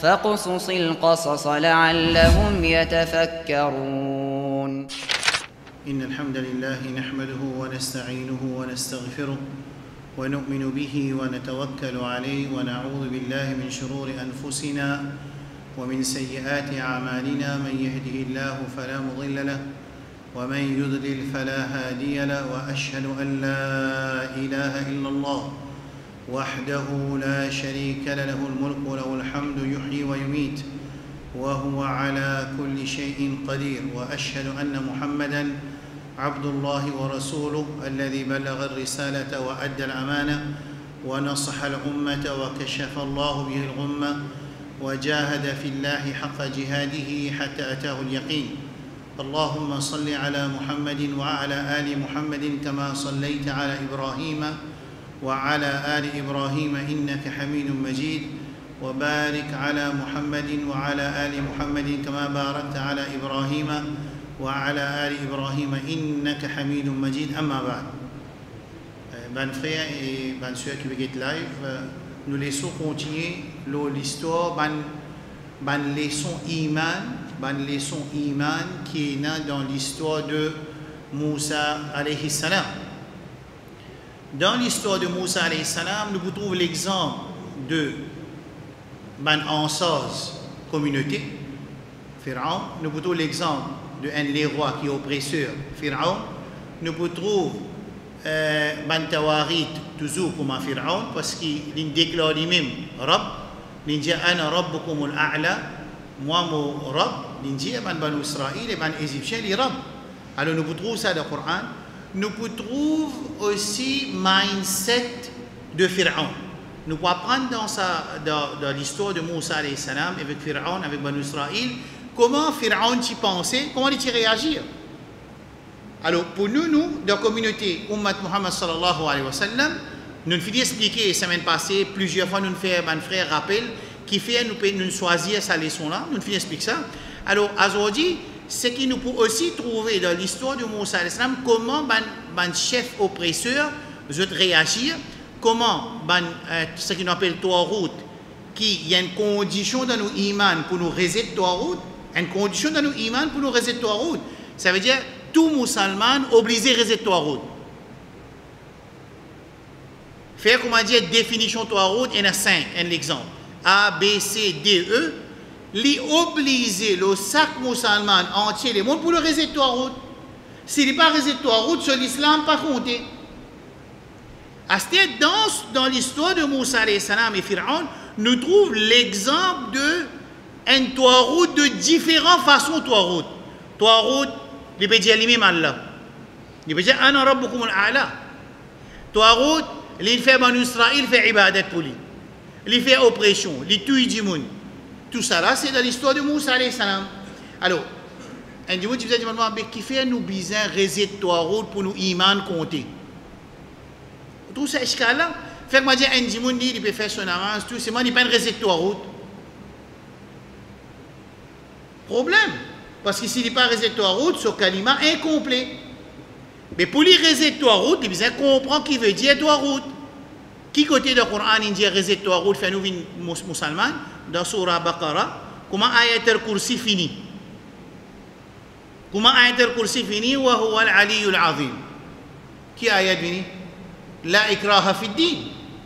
فاقصص القصص لعلهم يتفكرون. إن الحمد لله نحمده ونستعينه ونستغفره ونؤمن به ونتوكل عليه ونعوذ بالله من شرور أنفسنا ومن سيئات أعمالنا. من يهده الله فلا مضل له ومن يضلل فلا هادي له وأشهد أن لا إله إلا الله وحده لا شريك له الملك وله الحمد يحيي ويميت وهو على كل شيء قدير. وأشهد أن محمدًا عبد الله ورسوله الذي بلغ الرسالة وأدى الأمانة ونصح الأمة وكشف الله به الغمة وجاهد في الله حق جهاده حتى أتاه اليقين. اللهم صل على محمد وعلى آل محمد كما صليت على إبراهيم وعلى آل إبراهيم إنك حميد مجيد. وبارك على محمد وعلى آل محمد كما باركت على إبراهيم وعلى آل إبراهيم إنك حميد مجيد. أما بعد, ben frères et ben sœurs qui veulent live, nous laissons continuer l'histoire ban leçon iman qui est né dans l'histoire de Moussa alayhi salam. Dans l'histoire de Moussa alayhi salam, nous trouvons l'exemple de ban ancêtres communauté Pharaon. Nous trouvons l'exemple de un des rois qui est oppresseur Pharaon. Nous trouvons ban tawarit toujours comme Pharaon parce qu'il déclare lui-même Rab, il dit ana rabbukumul a'la, moi mon Rab, il dit ban banu Israël et ban égyptien les Rab. Alors nous trouvons ça dans le Coran. Nous trouvons aussi mindset de Pharaon. Nous pouvons apprendre dans l'histoire de Moussa alayhi salam avec Pharaon, avec banu Israël, comment Pharaon y pensait, comment il y réagir. Alors pour nous, dans la communauté Ummat Muhammad sallallahu alayhi wa sallam, nous nous faisons expliquer la semaine passée, plusieurs fois nous faisons un frère rappel qui fait nous choisir cette leçon-là, nous faisons expliquer ça. Alors aujourd'hui, ce qui nous peut aussi trouver dans l'histoire de Moussa alayhi salam, comment ban chef oppresseur veut réagir, comment ce qu'on appelle Tawhid, qui y a une condition dans nos iman pour nous résister Tawhid, une condition dans nos iman pour nous résister Tawhid. Ça veut dire tout musulman obligé à résister Tawhid. Faire comment dire définition Tawhid, il y en a 5, un exemple. A, B, C, D, E. Li obligé le sac musulman entier le monde pour le résister Tawhid. S'il n'est pas résister Tawhid, sur l'islam pas compté. Dans l'histoire de Moussa alayhi salam et Pharaon, nous trouvons l'exemple de un Tawhid de différentes façons Tawhid. Tawhid, il peut dire lui-même Allah. Il peut dire ana rabbukumul a'la. Tawhid, il fait banu Israël, il fait ibadat pour lui. Il fait oppression, il tue du monde. Tout ça là, c'est dans l'histoire de Moussa alayhi salam. Alors, un du monde qui qui fait nous besoin résister Tawhid pour nous iman compter. Tout ça est là. Fait que moi dire un du monde il peut faire son avance, tout c'est moi il pas résister Tawhid. Problème. Parce que s'il n'est pas résister Tawhid, ce kalima est incomplet. Mais pour lui résister Tawhid, il besoin comprendre qui veut dire Tawhid. Qui côté du Coran il dit résister Tawhid fait nous musulman dans surah Baqarah, comment ayat al-kursi fini. Comment ayat al-kursi fini wa huwa al-aliyyul azim. Qui ayat fini? La ikraha fi ad-din.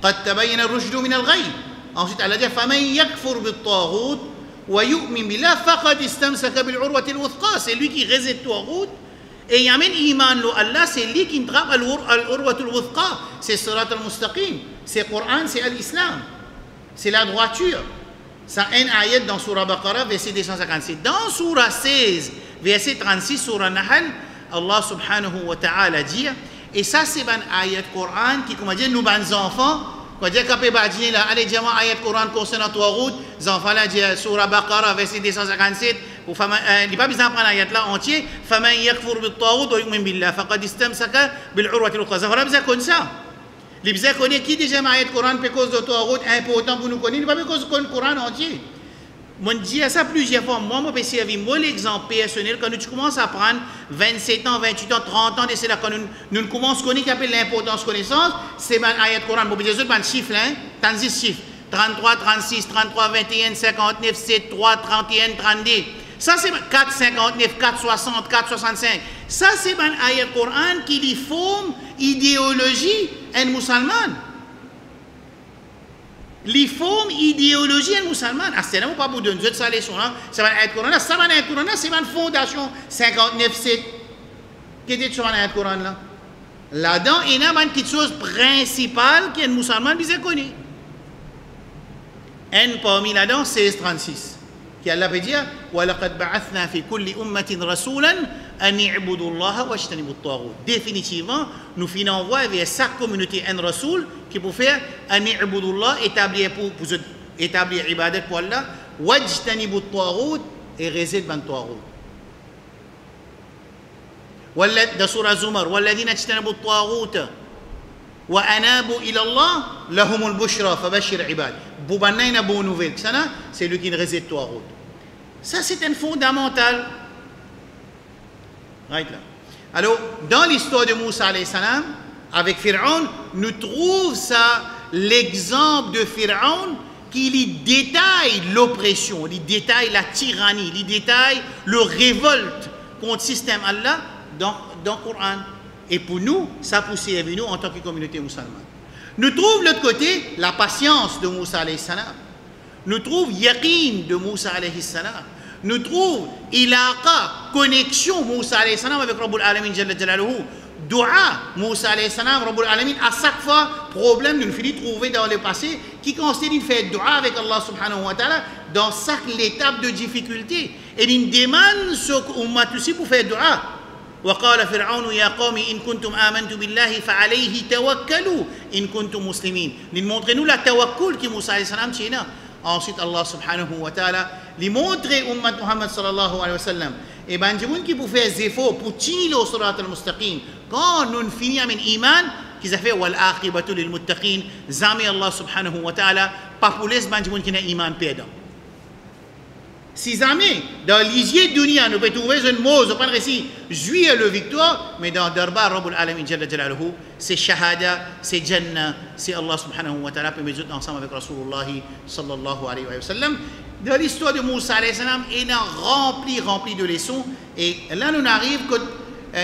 قد تبين الرشد من الغي. Ensuite Allah dit فمن يكفر بالطاغوت ويؤمن بالله فقد استمسك بالعروة الوثقى. C'est lui qui résiste Tawhid et il amène iman lo Allah, c'est lui qui trappe al-urwa al-wuthqa. C'est surat al-mustaqim, c'est Coran, c'est l'islam, c'est la droiture. Ça un ayat dans surah Baqarah verset 257. Dans surah 16 verset 36 surah Nahl, Allah subhanahu wa ta'ala dit, et ça c'est un ayat Coran qui comment dire nous ban enfants quand dire qu'après badine là allez dire moi ayat Coran concernant Tawhid, les enfants là dit surah Baqarah verset 257 ou fama il pas besoin prendre ayat là entier faman yakfur bit Tawhid wa yu'min billah faqad istamsaka bil urwati al-wuthqa. Ça voilà besoin comme ça. Les besoin connaît qui déjà ayat Coran pour cause de Tawhid important pour nous connaître, pas cause du Coran entier. Moi, je dis ça plusieurs fois. Moi, je peux servir l'exemple personnel. Quand tu commences à prendre 27 ans, 28 ans, 30 ans, c'est là quand nous commençons à connaître l'importance de la connaissance. C'est un ayat Coran. Bon, les autres, un chiffre, 36 chiffres. 33, 36, 33, 21, 59, 7, 3, 31, 32. Ça c'est 4, 59, 4, 60, 4, 65. Ça c'est une ayat Coran qui lui forme idéologie en musulman. Les formes idéologie musulmane. C'est pas pour donner ça leçon là. C'est une ayat Coran. Ça va ayat Coran. C'est une fondation 59-7. Qu'est-ce que sur une ayat Coran là? Là-dedans, il y a une petite chose principale qui est musulman bien connu. Un parmi là-dedans, 16-36. Qui Allah peut dire وَلَقَدْ بَعَثْنَا فِي كُلِّ أُمَّةٍ رَسُولًا أَنْ يَعْبُدُوا اللَّهَ وَاجْتَنِبُوا الطَّاغُوتَ. Définitivement, nous finissons envoyer vers chaque communauté un rasoul qui peut faire أَنْ يَعْبُدُوا اللَّهَ établir ibadat pour Allah وَاجْتَنِبُوا الطَّاغُوتَ et réside dans le طاغوت. dans Surah Zumar وَالَّذِينَ اجْتَنِبُوا الطَّاغُوتَ وَأَنَابُوا إِلَى اللَّهِ لَهُمُ الْبُشْرَى فَبَشِّرْ عِبَادِ. Boubanna une bonne nouvelle. C'est lui qui ne réside toi. Ça, c'est un fondamental. Right là. Alors, dans l'histoire de Moussa alayhi salam, avec Pharaon, nous trouvons ça, l'exemple de Pharaon qui lui détaille l'oppression, lui détaille la tyrannie, lui détaille le révolte contre le système Allah dans le Coran. Et pour nous, ça pousse à nous en tant que communauté musulmane. Nous trouvons de l'autre côté la patience de Moussa alayhi salam. Nous trouvons yaqin de Moussa alayhi salam. Nous trouvons ilaqa, connexion Moussa alayhi salam avec Rabbul Alamin Jalla Jalaluhu. Dua Moussa alayhi salam, Rabbul Alamin, à chaque fois, problème nous finit trouver dans le passé qui consiste à faire dua avec Allah subhanahu wa ta'ala dans chaque étape de difficulté. Et il demande ce qu'Ummat aussi pour faire dua. وقال فرعون يا قوم إن كنتم آمنتم بالله فعليه توكلوا إن كنتم مسلمين. Montrez-nous la tawakkul qui Moussa alayhi salam tient. Ensuite Allah subhanahu wa ta'ala lui montre ummat Muhammad sallallahu alayhi wa sallam. Et ben du monde qui peut faire des efforts pour tirer le surat al-mustaqim. Quand nous finissons avec iman, qu'ils a fait wal aqibatu lil muttaqin. Zami Allah subhanahu wa ta'ala pas pour les ben du monde qui a iman perdant. Si jamais, dans l'isier de dunia, nous pouvons trouver un mot, je pense ici, jouir le victoire, mais dans Darbar, Rabbul Alamin Jalla Jalaluhu, c'est Shahada, c'est Jannah, c'est Allah subhanahu wa ta'ala, puis nous sommes ensemble avec Rasulullah sallallahu alayhi wa sallam. Dans l'histoire de Moussa alayhi salam, il est rempli de leçons, et là nous arrivons,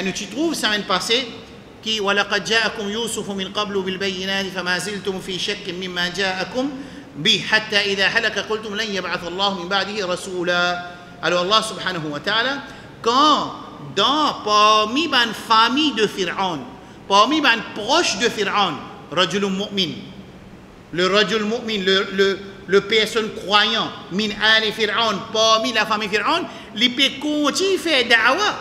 nous t'y trouvons, semaine passée, qui, وَلَقَدْ جَاءَكُمْ يُوسُفُ مِنْ قَبْلُ بِالْبَيِّنَاتِ فَمَا زِلْتُمْ فِي شَكٍّ مِمَّا جَاءَكُمْ به حتى إذا هلك قلتم لن يبعث الله من بعده رسولا. Alors Allah subhanahu wa ta'ala, quand parmi une famille de Pharaon, parmi une proche de Pharaon, rajulun mu'min, le rajul mu'min, le personne croyant, min ali Pharaon, parmi la famille Pharaon, il peut continuer à faire da'wa.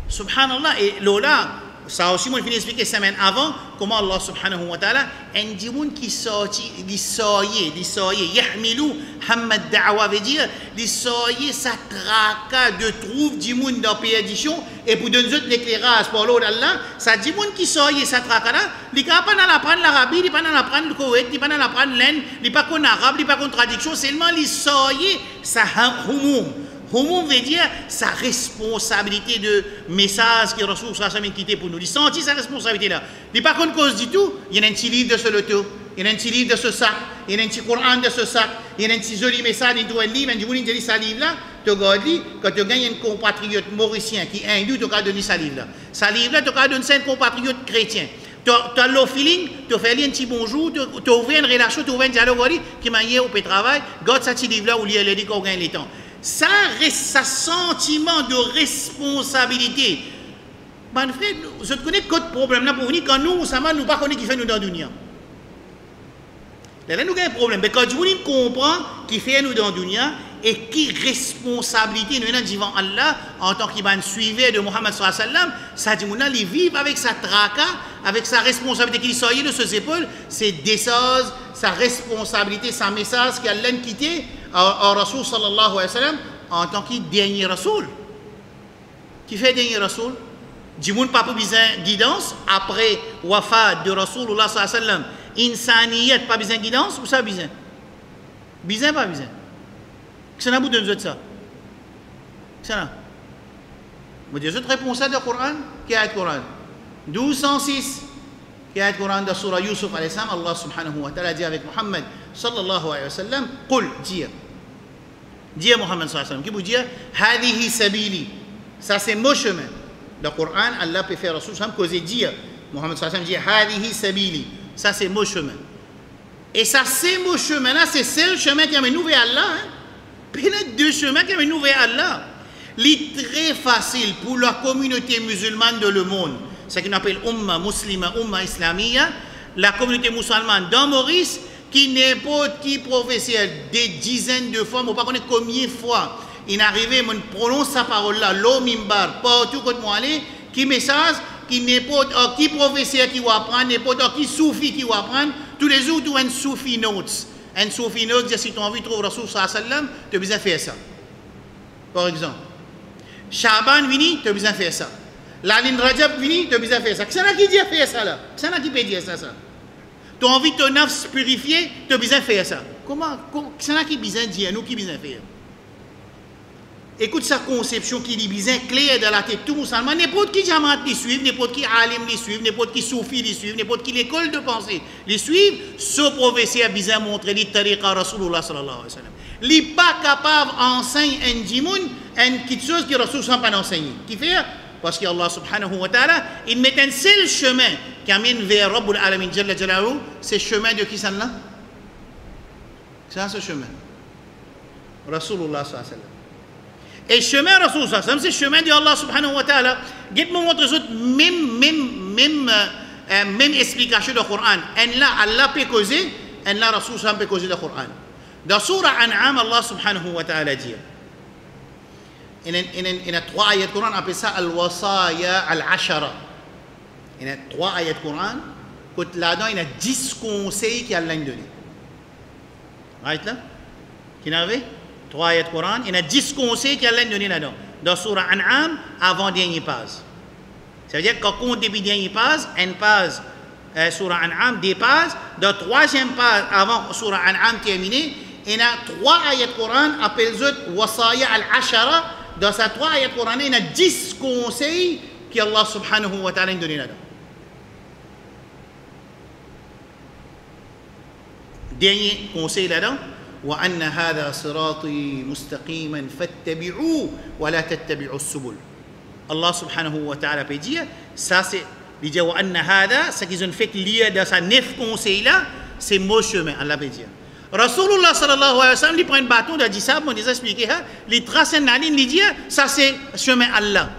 Subhanallah, et là, ça aussi, moi, je vais expliquer semaine avant comment Allah subhanahu wa ta'ala, un dimoun qui sortit, il soyait, yahmilu hamad da'wa, veut dire, il soyait sa traka de trouve dimoun dans perdition, et pour donner l'éclairage pour l'eau d'Allah, ça dimoun qui soyait sa traka là, il n'est pas dans l'apprendre l'Arabie, il n'est pas dans l'apprendre le Koweït, il n'est pas dans l'apprendre l'Inde, il n'est pas qu'on arabe, il n'est pas qu'on traduction, seulement il soyait sa humum. Humum veut dire sa responsabilité de message que Rasul sallallahu alayhi wa quitté pour nous. Il sentit sa responsabilité là. Il n'est pas qu'on cause du tout. Il y a un petit livre de ce loto, il y a un petit livre de ce sac, il y a un petit Coran de ce sac, il y a un petit joli message dans un livre, il y a ce livre là, tu regardes, quand tu gagnes un compatriote mauricien qui est hindou, tu as donné ce livre là. Ce livre là, tu as donné un compatriote chrétien. Tu as le feeling, tu fais un petit bonjour, tu ouvres une relation, tu ouvres un dialogue qui m'a dit au travail, garde ce petit livre là où il y a les dit qu'on gagne le temps. Ça reste un sentiment de responsabilité. Mon frère, je connais quel problème là pour venir quand nous, ça nous pas connaît qui fait nous dans la dunya. Là, nous avons un problème. Mais quand nous comprenons qui fait nous dans la dunya et qui responsabilité nous avons devant Allah en tant qu'il suiveur de Muhammad sallallahu alayhi wa sallam, ça dit que nous vivons avec sa traka, avec sa responsabilité qu'il sortit de ses épaules, ses décisions, sa responsabilité, sa message qu'Allah a quitté à Rasul sallallahu alayhi wa sallam en tant que dernier Rasul. Qui fait dernier Rasul? Dimoun pas besoin de guidance après wafat de Rasulullah sallallahu alayhi wa sallam. Insaniyat pas besoin de guidance ou ça besoin? Besoin pas besoin? Qu'est-ce que vous donne ça? Qu'est-ce que vous dites? Je réponds ça du Coran? Qui est le Coran? 1206. qui a le Coran de Surah Yusuf alayhi salam, Allah subhanahu wa ta'ala dit avec Muhammad sallallahu alayhi wa sallam, Qul, dire Muhammad sallallahu alayhi wa sallam, qui vous dire, Hadihi sabili, ça c'est mon chemin. Dans le Coran, Allah peut faire Rasul sallam causer dire, Muhammad sallallahu alayhi wa sallam dit, Hadihi sabili, ça c'est mon chemin. Et ça c'est mon chemin là, c'est le chemin qui amène nous vers Allah. Hein? Peut-être deux chemins qui amènent nous vers Allah. C'est très facile pour la communauté musulmane de le monde, ce qu'on appelle Umma muslima, Umma islamia, la communauté musulmane dans Maurice, qui n'importe qui professeur des dizaines de fois, je ne sais pas combien de fois, il est arrivé, il prononce sa parole là, l'eau mimbar, partout où moi aller, qui message, qui n'importe qui professeur qui va apprendre, n'importe qui soufi qui va apprendre, tous les jours tu as un soufi notes. Un soufi notes, si tu as envie de trouver Rasul sallallahu alayhi wa sallam, tu as besoin de faire ça. Par exemple. Shaban vini, tu as besoin de faire ça. Lalin Rajab vini, tu as besoin de faire ça. Qu'est-ce qui dit à faire ça là? Qu'est-ce qui peut dire ça? Tu as envie de ton nafs purifier, tu as besoin de faire ça. Qu'est-ce qui besoin de dire? Nous qui besoin de faire? Écoute sa conception qui est bien claire dans la tête tout musulman. N'importe qui jamaat les suivre, n'importe qui alim les suivre, n'importe qui soufi les suivre, n'importe qui l'école de pensée les suivre, ce professeur a bien montré les tariqa Rasulullah sallallahu alayhi wa sallam. Il n'est pas capable d'enseigner un djimoun, quelque chose que Rasul n'a pas enseigné. Qui fait? Parce que Allah subhanahu wa ta'ala, il met un seul chemin qui amène vers Rabbul Alamin Jalla Jalaluhu, c'est le chemin de qui ça là? C'est ce chemin. Rasulullah sallallahu alayhi wa sallam. Et le chemin Rasul sallallahu alayhi wa sallam, c'est le chemin de Allah subhanahu wa ta'ala. Dites-moi montre même explication du Coran. En là, Allah peut causer, en là, Rasul sallallahu alayhi wa sallam peut causer le Coran. Dans Surah An'am, Allah subhanahu wa ta'ala dit, il y a 3 ayats de Coran, on appelle ça Al-Wasaya Al-Ashara. Il y a 3 ayats de Coran, là-dedans, il y a 10 conseils qu'Allah donné. Right là? Qui n'avait 3 ayats de Coran, il y a 10 conseils qu'Allah donné là-dedans. Dans Surah An'am, avant dernier page. Ça veut dire qu'on compte depuis dernier page, une page, Surah An'am, des pages, dans 3e page, avant Surah An'am terminée, il y a 3 ayats de Coran, appelle ça Wasaya Al-Ashara. Dans ces 3 ayats de Coran, il y a 10 conseils qu'Allah subhanahu wa ta'ala a donné là-dedans. Dernier conseil là-dedans, وَأَنَّ هَذَا صِرَاطِي مُسْتَقِيمًا فَاتَّبِعُوا وَلَا تَتَّبِعُوا السُّبُلَ. Allah subhanahu wa ta'ala peut dire, ça c'est, il dit وَأَنَّ هَذَا, ce qu'ils ont fait lire dans ces 9 conseils là, c'est mon chemin, Allah peut dire. Rasulullah sallallahu alayhi wa sallam, il prend un bâton, il dit ça, on les a expliqué, il trace une ligne, il dit, ça c'est chemin Allah.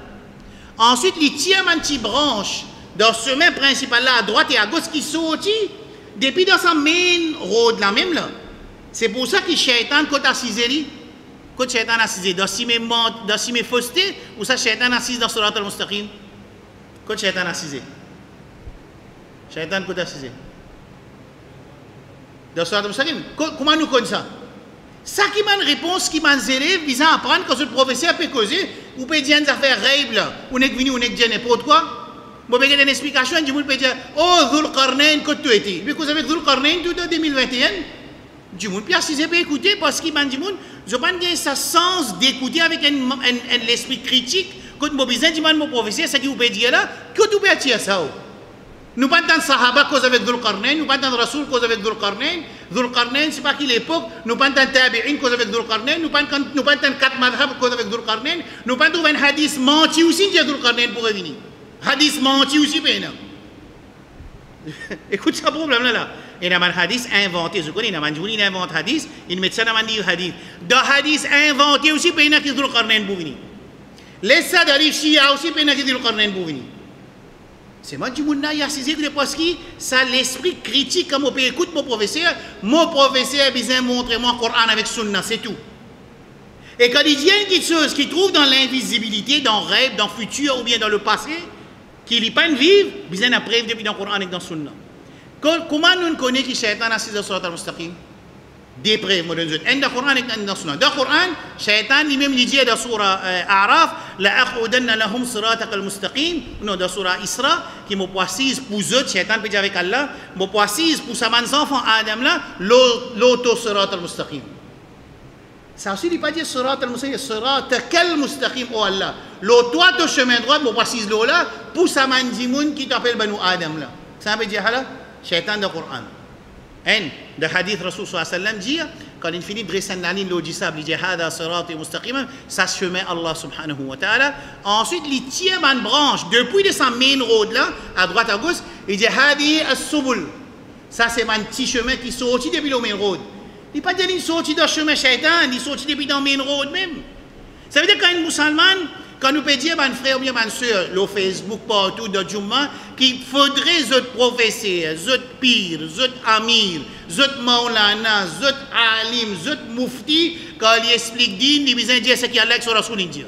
Ensuite, il tire une petite branche dans le chemin principal là, à droite et à gauche, qui sortit, depuis dans sa main road là même là. C'est pour ça que le shaitan, quand le shaitan assisé, dans si mes faussetés, ou ça, le shaitan assisé dans Surat al-Mustaqim, quand le shaitan assisé. Shaitan, quand assisé. Dans Surat al-Mustaqim. Comment nous connaissons ça? Ça qui m'a une réponse, qui m'a un élève visant à apprendre quand le professeur peut causer, ou peut dire des affaires règles, ou n'est venu, ou n'est dire n'importe quoi. Bon, ben, il y a une explication, du monde peut dire, oh, Dhul Qarnayn, quand tu étais. Mais vous avez Dhul Qarnayn tout en 2021. Du monde, puis assisé peut écouter, parce qu'il m'a dit, je pense qu'il y a ce sens d'écouter avec l'esprit critique, quand vous besoin de mon professeur, ce qui vous peut dire là, que tu peux attirer ça. Nous pas tant Sahaba cause avec Dhul Qarnayn, nous pas tant Rasoul cause avec Dhul Qarnayn. Dhul Qarnayn, c'est pas qui l'époque, nous pas tant Tabi'in cause avec Dhul Qarnayn, nous pas tant 4 madhab cause avec Dhul Qarnayn, nous pas tant un hadith menti aussi qui a Dhul Qarnayn pour revenir. Hadith menti aussi, peine. Écoute ce problème là. Il y a un hadith inventé, je connais, il y a un invente hadith, il met ça dans un hadith. Dans hadith inventé aussi, peine qui a Dhul Qarnayn pour venir. Laisse ça d'arriver Shia aussi, peine qui a Dhul Qarnayn pour venir. C'est moi qui m'ai assisé parce que ça l'esprit critique comme on peut écouter mon professeur a besoin de montrer moi le Coran avec Sunna, c'est tout. Et quand il y a quelque chose qu'il trouve dans l'invisibilité, dans le rêve, dans le futur ou bien dans le passé, qu'il n'est pas vivre, il a besoin de preuve depuis dans le Coran et dans le Sunna. Comment nous connaissons que le shaitan a assisé sur Surat al-Mustaqim? Des preuves, moi, dans le Coran et dans le Sunna. Dans le Coran, le shaitan lui-même dit dans Surah A'raf, لَأَقْعُدَنَّ لَهُمْ صِرَاطَكَ الْمُسْتَقِيمِ. Non, dans Surah Isra, qui m'a poissise pour eux, le shaitan peut dire avec Allah, m'a poissise pour sa man's enfant Adam là, l'auto Sirat al-Mustaqim. Ça aussi, il ne dit pas dire Sirat al-Mustaqim, Siratak al-Mustaqim, oh Allah. L'auto, ton chemin droit, m'a poissise là, pour sa man's qui t'appelle Banu Adam là. Ça veut dire là, shaitan dans le Coran. Le hadith Rasul sallallahu alayhi wa sallam dit, quand il finit de dresser la ligne, il dit ça, il dit hada sirat mustaqim, ça se chemin Allah subhanahu wa ta'ala. Ensuite, il tire une branche depuis de sa main road là, à droite à gauche, il dit hadi as-subul. Ça c'est un petit chemin qui sortit depuis le main road. Il n'est pas dit qu'il sortit dans le chemin shaitan, il sortit depuis dans le main road même. Ça veut dire qu'un musulman, quand nous pouvons dire, mon frère ou bien ma soeur, le Facebook partout, dans le Jumma, qu'il faudrait zot professeur, zot pire, zot amir, zot maulana, zot alim, zot mufti, quand il explique din, il besoin de dire ce qu'il y a là sur la soul indien.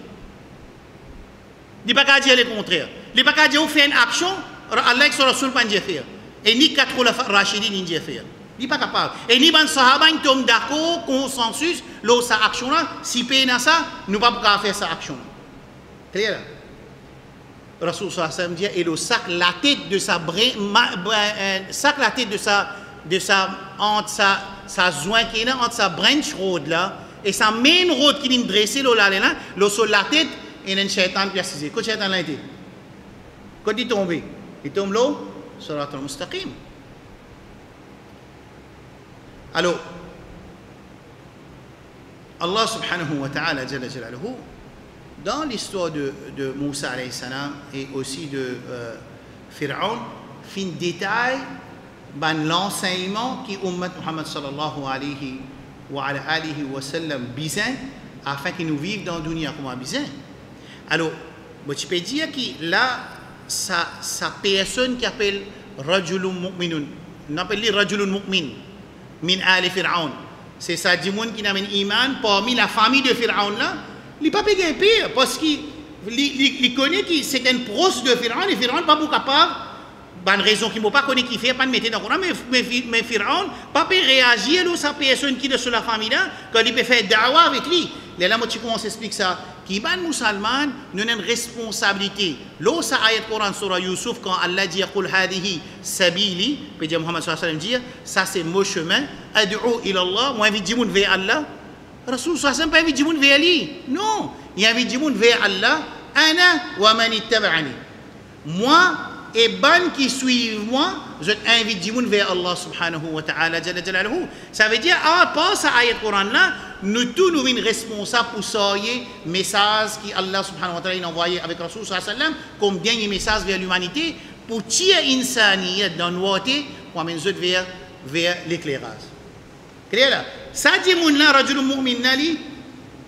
Il ne peut pas dire le contraire. Il ne peut pas dire on fait une action, Allah sur la soul pas dire faire. Et ni quatre la rachidin ni dire faire. Il n'est pas capable. Et ni ban sahaba ils tombent d'accord, consensus, là sa action là, si paye dans ça, nous ne pouvons pas faire sa action là. Clair? Rasul sallallahu alayhi wa sallam dit, et le sac la tête de sa sac la tête de sa entre sa joint qui est là entre sa branch road là et sa main road qui est dressée là le sur la tête et un shaitan qui a saisi. Quand shaitan là été quand il tombe là sur al mustaqim. Alors Allah subhanahu wa ta'ala jalla jalaluhu dans l'histoire de Moussa alayhi salam et aussi de Pharaon, fin détail l'enseignement qui Ummat Muhammad sallallahu alayhi wa sallam besoin afin qu'ils nous vivent dans le dunya comme besoin. Alors, tu peux dire que là, sa personne qui appelle Rajulun Mu'minun, on appelle lui Rajulun Mu'min, min ali Pharaon. C'est ça, du monde qui n'a pas iman parmi la famille de Pharaon là. Il n'est pas payé pire parce qu'il connaît que c'est un proche de Pharaon et Pharaon n'est pas capable, une raison qu'il ne peut pas connaître qui fait, pas de mettre dans le Coran, mais Pharaon ne peut pas réagir à sa personne qui est sur la famille là, quand il peut faire dawa avec lui. Là, moi, tu commences à expliquer ça. Qui est musulman, nous avons une responsabilité. Là, ça ayat Coran sur Yusuf, quand Allah dit Qul hadihi sabili, puis Muhammad sallallahu alayhi wa sallam dit, ça c'est mon chemin, ad'u ila Allah, moi invite du monde vers Allah. Rasul sallallahu alayhi wa sallam pas invite du monde vers lui. Non, il invite du monde vers Allah. Ana wa man ittaba'ani. Moi et ban qui suivent moi, je invite du monde vers Allah subhanahu wa ta'ala jalla jalaluhu. Ça veut dire, à part ça ayat Coran là, nous tous nous sommes responsables pour soyer message qui Allah subhanahu wa ta'ala a envoyé avec Rasul sallallahu alayhi wa sallam comme dernier message vers l'humanité pour tirer insaniyat dans le noité pour amener vers l'éclairage. Clair là? Ça dit mon là rajulun mu'min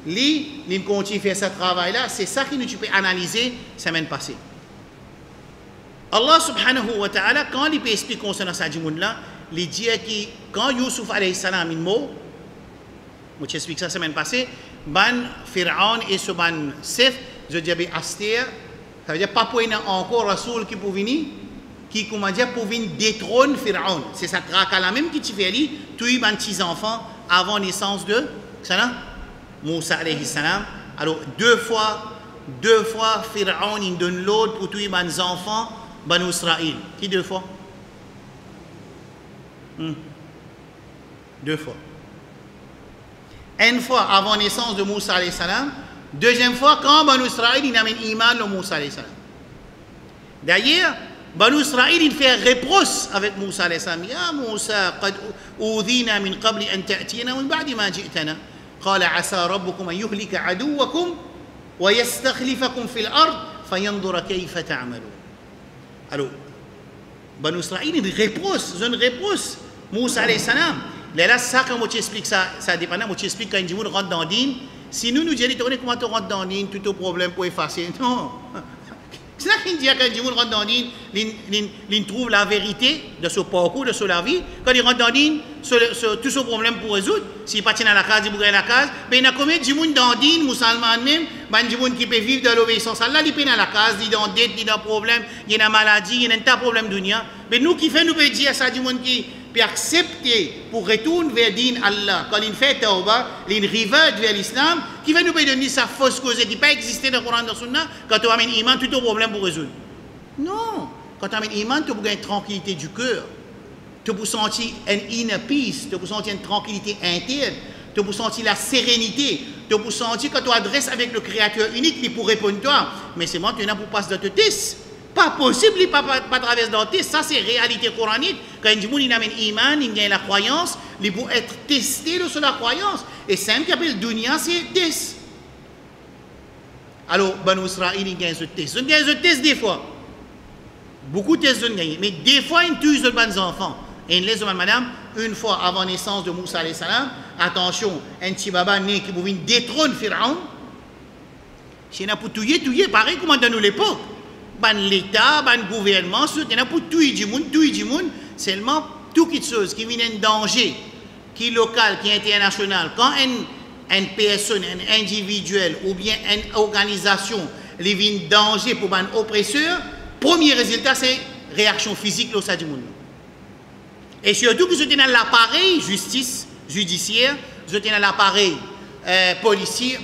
li continue faire ce travail là, c'est ça que nous tu peux analyser semaine passée. Allah subhanahu wa ta'ala quand il peut expliquer concernant ça dit mon là, il dit que quand Yusuf alayhi salam il mort, moi j'explique ça semaine passée, ban Pharaon et ce ban Sef, je dis bien Aster, ça veut dire pas pour encore Rasoul qui pour venir qui comment dire pour venir détrôner Pharaon. C'est ça la même qui tu fais lui, tous les petits enfants avant naissance de ça Moussa alayhi salam. Alors deux fois Pharaon il donne l'ordre pour tous les enfants Banu Israël. Qui deux fois? Deux fois. Une fois avant naissance de Moussa alayhi salam, deuxième fois quand Banu Israël il amène iman le Moussa alayhi salam. D'ailleurs Banu Israël il fait reproche avec Moussa alayhi salam. Ya Moussa qad udhina min qabli an ta'tina min ba'di ma ji'tana. قال عسى ربكم أن يهلك عدوكم ويستخلفكم في الأرض فينظر كيف تعملون. Alors Banu Israël il reproche Moussa alayhi salam. Là ça quand tu expliques ça dépend moi tu expliques quand tu rentre dans din si nous disons comment tu rentres dans din tout au problème pour effacer non. C'est ça qu'il dit quand tu rentre dans din il trouve la vérité de ce parcours de la vie quand il rentre dans din tout ce problème pour résoudre s'il pas dans la case il bouge la case mais il y a combien de gens dans din musulman même des gens qui peuvent vivre de l'obéissance à Allah ils dans la case ils dans dette ils dans problème il y a maladie il y a un tas de problèmes dunya mais nous qui fait nous peut dire ça des gens qui peut accepter pour retourner vers din Allah quand il fait tauba il revient vers l'islam qui va nous donner sa fausse cause qui pas exister dans le Coran dans le Sunna quand tu amènes iman tout au problème pour résoudre non quand tu amènes iman tu peux gagner tranquillité du cœur tu peux sentir une inner peace tu peux sentir une tranquillité interne tu peux sentir la sérénité tu peux sentir quand tu adresses avec le Créateur unique il pour répondre toi mais c'est moi tu es là pour passer de te test Pas possible, pas traverser dans test. Ça, c'est réalité coranique. Quand un monde il amène iman, il gagne la croyance, il peut être testé sur la croyance. Et c'est un qui appelle dunya, c'est test. Alors, Banu Israël, il gagne ce test. Il gagne ce test des fois. Beaucoup de tests, ils gagnent. Mais des fois, ils tuent les bons enfants. Et ils laissent, madame, une fois avant la naissance de Moussa alayhi salam, attention, un petit baba né qui pouvait détrôner Pharaon. Si on a pour tuer, pareil comme dans l'époque. Ban l'État, ban gouvernement, il y a pour tuer du monde, seulement toute chose qui vient en danger, qui est local, qui est international. Quand une personne, un individuel ou bien une organisation vient en danger pour un oppresseur, premier résultat c'est réaction physique au sein du monde. Et surtout que je tiens l'appareil justice judiciaire, je tiens l'appareil policier,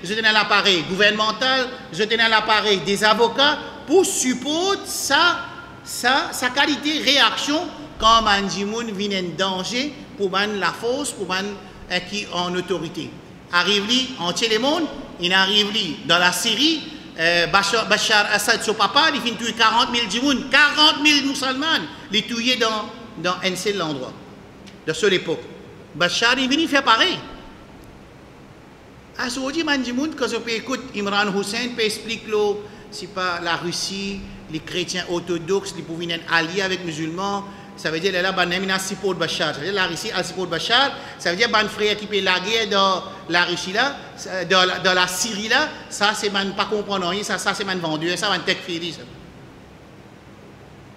je tiens l'appareil gouvernemental, je tiens l'appareil des avocats pour supporter sa qualité réaction quand un monde vient en danger pour la force, pour qui en autorité. Arrive en Télémonde, il arrive dans la Syrie, Bachar Assad, son papa, il finit tuer 40 000 djimoun, 40 000 musulmans, il tué dans un seul endroit, de cette époque. Bachar, il vient faire pareil. À ce moment-là, quand on écoute Imran Hussein, peut expliquer que c'est pas la Russie, les chrétiens orthodoxes, ils pouvaient être alliés avec les musulmans. Ça veut dire que là, il y a un support Bachar. Ça veut dire la Russie a un support Bachar. Ça veut dire qu'il y a un frère qui peut la guerre dans la Russie, là, dans la Syrie. Là. Ça, c'est pas comprendre rien. Ça c'est un vendeur. Ça, c'est un tekfiri.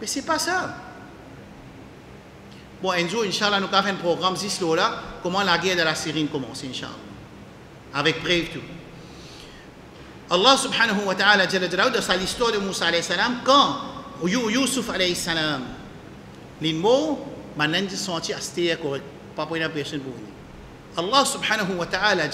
Mais ce n'est pas ça. Bon, un jour, Inch'Allah, nous allons faire un programme ici, là, comment la guerre de la Syrie commence, Inch'Allah. Avec preuve tout. Allah subhanahu wa ta'ala, dans l'histoire de Moussa alayhi salam, quand Youssouf alayhi salam, les mots, maintenant, ils sont astés correct. Pas pour une personne pour venir. Allah subhanahu wa ta'ala,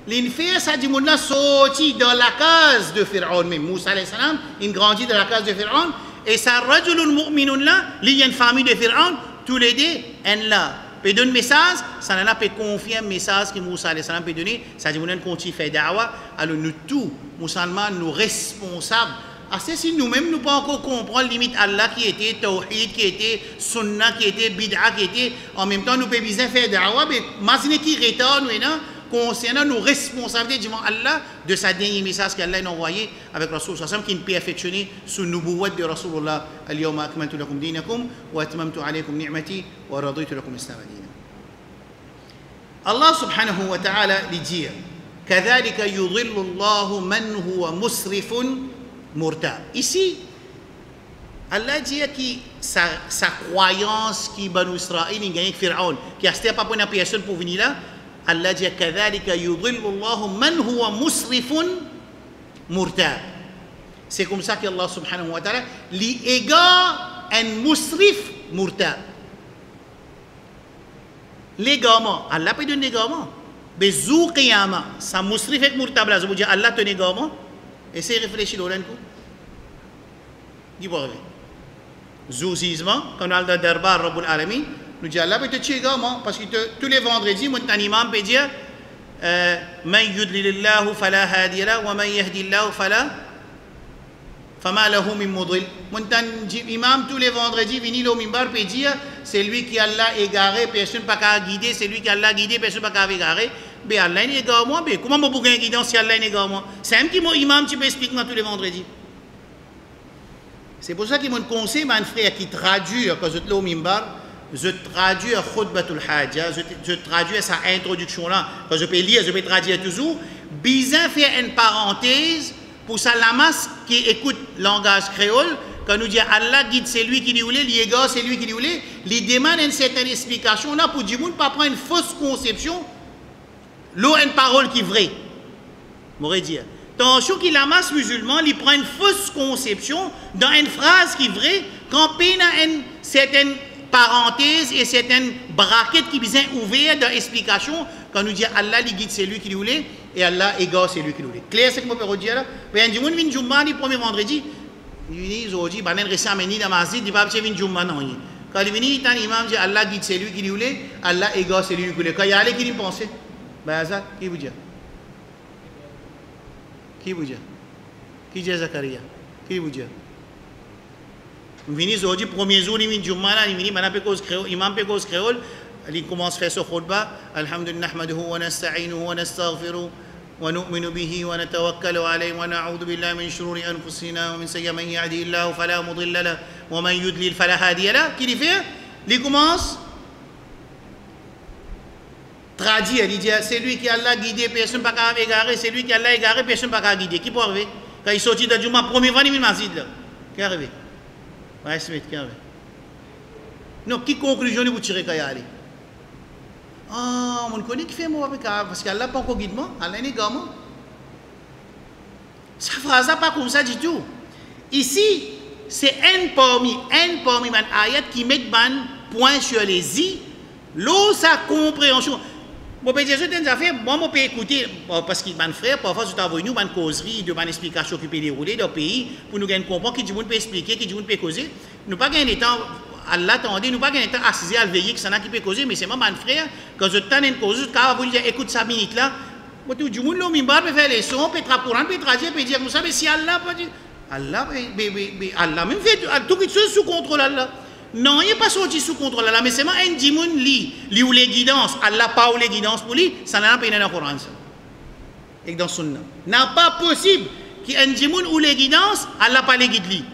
les fait ça dit mouna sorti dans la case de Pharaon. Mais Moussa alayhi salam, il grandit dans la case de Pharaon. Et ça, rajulun mu'minun là, il y a une famille de Pharaon, tous les deux, en là. Peut donner un message, ça n'a pas confier un message que Moussa alayhi salam peut donner, ça dit qu'on continue faire da'wa, alors nous tous, musulmans, nous responsables. Si nous-mêmes, nous ne pouvons pas encore comprendre limite Allah qui était Tawhid, qui était Sunnah, qui était Bid'a, qui était, en même temps, nous pouvons bien faire da'wa, mais imaginez qui retourne, concernant nos responsabilités devant Allah de sa dernier message qu'Allah a envoyé avec Rasul sallam qui est perfectionné sous le nubuwwat de Rasulullah al-yawma akmaltu lakum dinakum wa atmamtu alaykum ni'mati wa raditu lakum al-islam dinan. Allah subhanahu wa ta'ala lui dit kadhalika yudhillu Allahu man huwa musrifun murtab. Ici Allah dit que sa croyance qui Banu Israël il gagne Pharaon qui a c'était pas pour une personne pour venir là. Allah dit kadhalika yudhillu Allahu man huwa musrifun murtab. C'est comme ça qu'Allah subhanahu wa ta'ala li égare un musrif murtab. L'égarement, Allah peut donner l'égarement. Mais zou qiyama, ça musrif et murtab là, ça veut dire Allah te l'égarement. Essayez de réfléchir au coup. Dis-moi. Zou zizma, quand on a le darbar Rabbul Alamin, nous dit Allah peut te tuer également, parce que tous les vendredis, mon imam peut dire Man yudlilillahu fala hadiyala wa man yahdillahu fama lahu min mudril. Mon imam tous les vendredis vient au minbar peut dire c'est lui qui Allah égaré, personne pas qu'à guider, c'est lui qui Allah guidé, personne pas qu'à égarer. Mais Allah est égarement, mais comment je peux gagner guidance si Allah est égarement? C'est un qui mon imam tu peux expliquer moi tous les vendredis. C'est pour ça que mon conseil, mon frère qui traduit quand je suis au minbar, je traduis à Khutbatul Hajja, je traduis à sa introduction là. Quand je peux lire, je peux traduire toujours. Bizarre faire une parenthèse pour ça la masse qui écoute le langage créole. Quand nous dit Allah guide, c'est lui qui lui voulait, l'égard, c'est lui qui lui voulait. Il demande une certaine explication là pour dire, ne pas prendre une fausse conception. L'eau une parole qui est vraie. M'aurait dit. Attention que la masse musulmane, il prend une fausse conception dans une phrase qui est vraie, quand il y a une certaine parenthèse et certaines braquettes qui sont ouvertes dans l'explication quand nous dit Allah lui guide c'est lui qui lui voulait et Allah égare c'est lui qui lui voulait. Clair c'est que je peux dire là. Mais un jour vient Jumma le premier vendredi, il dit banen récemment meni dans masjid il va venir Jumma non. Quand il vient tant imam dit Allah guide c'est lui qui lui voulait, Allah égare c'est lui qui lui voulait. Quand il y a les qui lui penser. Ben ça qui vous dit? Qui vous dit? Qui dit Zakaria? Qui vous dit? Vous venez aujourd'hui, premier jour, il vient il vient, imam peut cause créole, il commence à faire ce khutbah, Alhamdulillah, nahmaduhu wa nasta'inuhu wa nastaghfiruhu wa nu'minu bihi wa natawakkalu alayhi wa na'udhu billahi min shururi anfusina wa min sayyi'ati man yahdihillahu fala mudilla lahu wa man yudlil fala hadiya lahu. Qui il fait? Il commence traduire, il dit c'est lui qui Allah guidé, personne pas capable égarer, c'est lui qui Allah égaré, personne pas capable guider. Qui peut arriver? Quand il sortit de Juma, premier vendredi, il m'a dit là. Qui est arrivé? Ouais, Smith, qui est arrivé? Non, qui conclusion vous tirez quand il aller? Ah, on connaît qui fait moi parce qu'Allah n'a pas encore guidé moi, Allah n'est pas moi. Sa phrase n'est pas comme ça du tout. Ici, c'est un parmi les ayats qui met ban point sur les i, l'eau sa compréhension. Bon, ben, Jésus t'a fait, moi, je peux écouter, parce qu'il m'a frère, parfois, je t'envoie nous, une causerie, de une explication qui peut dérouler dans le pays, pour nous gagner comprendre, qui dit, peut expliquer, qui dit, peut causer. Nous pas gagner le temps, Allah attendait, nous pas gagner le temps assis à veiller, que ça n'a qui peut causer, mais c'est moi, mon frère, quand je t'en ai une cause, quand vous dire, écoute 5 minutes là, moi, tout le monde, l'homme, peut faire les sons, peut être courant, peut traduire, peut dire, vous savez, si Allah, peut dire, Allah, Allah, même fait tout chose sous contrôle, Allah. Non, il n'est pas sorti sous contrôle là, mais c'est moi un dimoun li ou les guidances, Allah pas ou les guidances pour lui, ça n'a pas été dans le Coran. Et dans Sunna. N'a pas possible qu'il y ait un dimoun ou les guidances, Allah pas les guide lui.